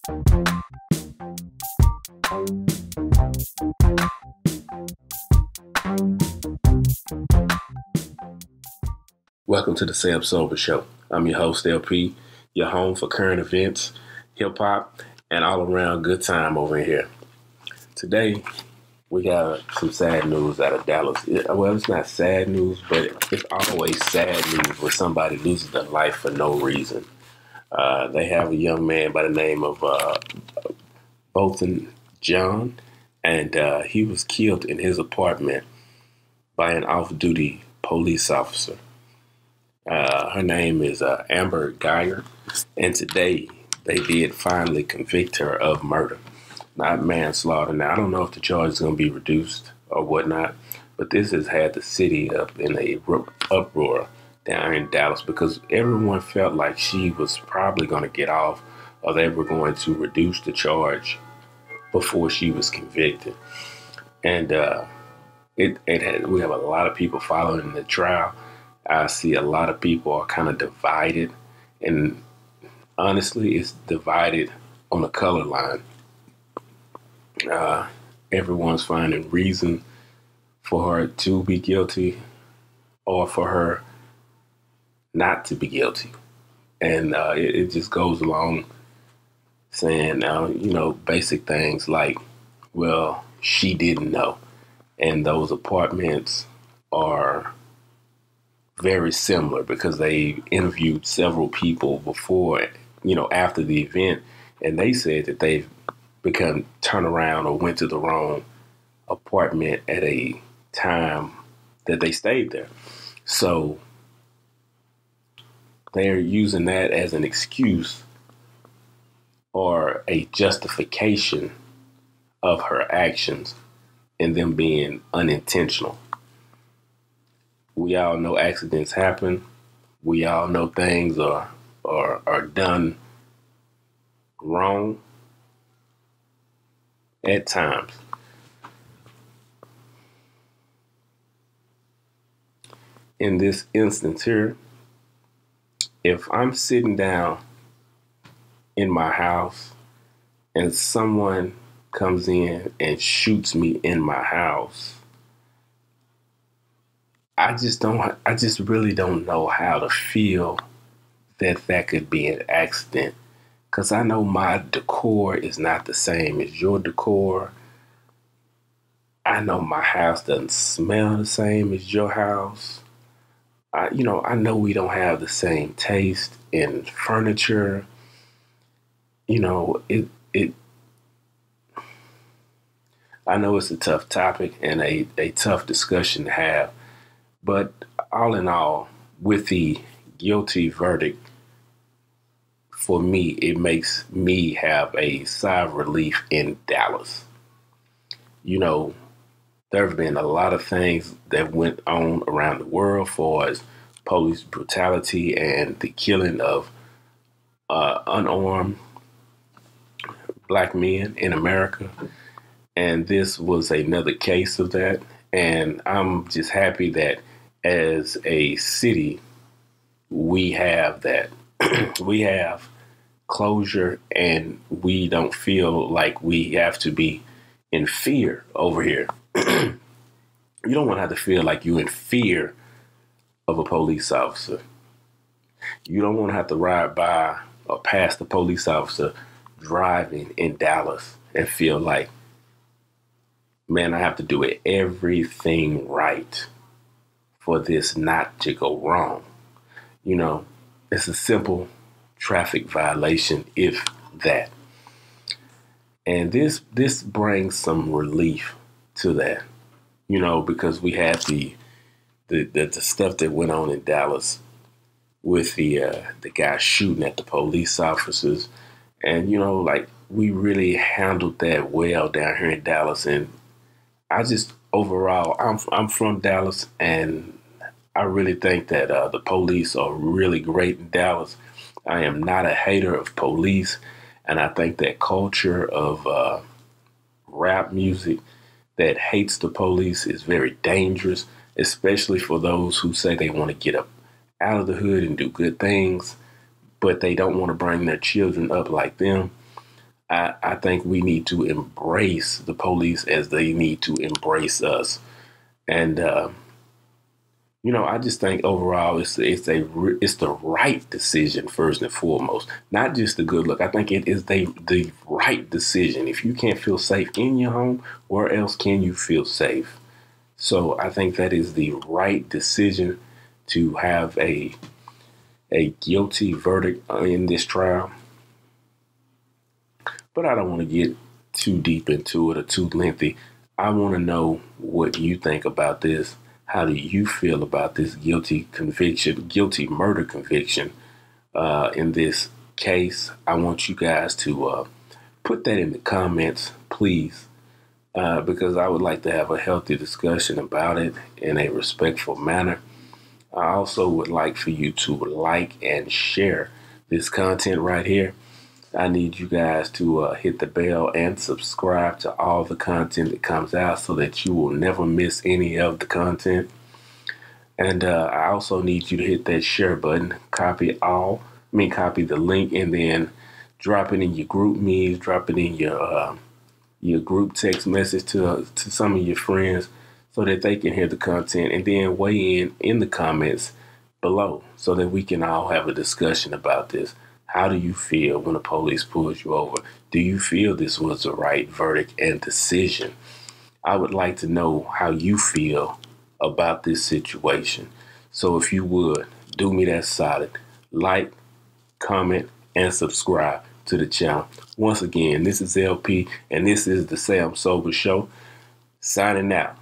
Welcome to the Sam Sober Show. I'm your host, LP, your home for current events, hip-hop, and all-around good time over here. Today, we got some sad news out of Dallas. Well, it's not sad news, but it's always sad news when somebody loses their life for no reason. They have a young man by the name of Bolton John, and he was killed in his apartment by an off-duty police officer. Her name is Amber Guyger, and today they did finally convict her of murder, not manslaughter. Now, I don't know if the charge is going to be reduced or whatnot, but this has had the city up in a uproar down in Dallas because everyone felt like she was probably going to get off or they were going to reduce the charge before she was convicted. And we have a lot of people following the trial. I see a lot of people are kind of divided, and honestly, it's divided on the color line. Everyone's finding reason for her to be guilty or for her not to be guilty. And it just goes along saying, basic things like, well, she didn't know. And those apartments are very similar because they interviewed several people before, after the event, and they said that they've turned around or went to the wrong apartment at a time that they stayed there. So they're using that as an excuse or a justification of her actions and them being unintentional. We all know accidents happen. We all know things are done wrong at times. In this instance here, if I'm sitting down in my house and someone comes in and shoots me in my house, I just really don't know how to feel that could be an accident. Because I know my decor is not the same as your decor. I know my house doesn't smell the same as your house. I know we don't have the same taste in furniture. I know it's a tough topic and a tough discussion to have. But all in all, with the guilty verdict, for me, it makes me have a sigh of relief in Dallas. There have been a lot of things that went on around the world for as police brutality and the killing of unarmed black men in America. And this was another case of that. And I'm just happy that as a city, we have that. We have closure, and we don't feel like we have to be in fear over here. You don't want to have to feel like you're in fear of a police officer. You don't want to have to ride by or pass the police officer driving in Dallas and feel like, man, I have to do everything right for this not to go wrong. It's a simple traffic violation, if that. And this brings some relief to that, because we had the stuff that went on in Dallas with the guy shooting at the police officers. And, we really handled that well down here in Dallas. And I just, overall, I'm from Dallas, and I really think that the police are really great in Dallas. I am not a hater of police, and I think that culture of rap music that hates the police is very dangerous, especially for those who say they want to get up out of the hood and do good things, but they don't want to bring their children up like them. I think we need to embrace the police as they need to embrace us. And I just think overall it's the right decision first and foremost, not just the good look. I think it is the right decision. If you can't feel safe in your home, where else can you feel safe? So I think that is the right decision to have a guilty verdict in this trial. But I don't want to get too deep into it or too lengthy. I want to know what you think about this. How do you feel about this guilty murder conviction in this case? I want you guys to put that in the comments, please, because I would like to have a healthy discussion about it in a respectful manner. I also would like for you to like and share this content right here. I need you guys to hit the bell and subscribe to all the content that comes out so that you will never miss any of the content. And I also need you to hit that share button, copy the link, and then drop it in your group me's, drop it in your group text message to some of your friends so that they can hear the content, and then weigh in the comments below so that we can all have a discussion about this. How do you feel when the police pulls you over? Do you feel this was the right verdict and decision? I would like to know how you feel about this situation. So if you would, do me that solid. Like, comment, and subscribe to the channel. Once again, this is LP, and this is the Say I'm Sober Show. Signing out.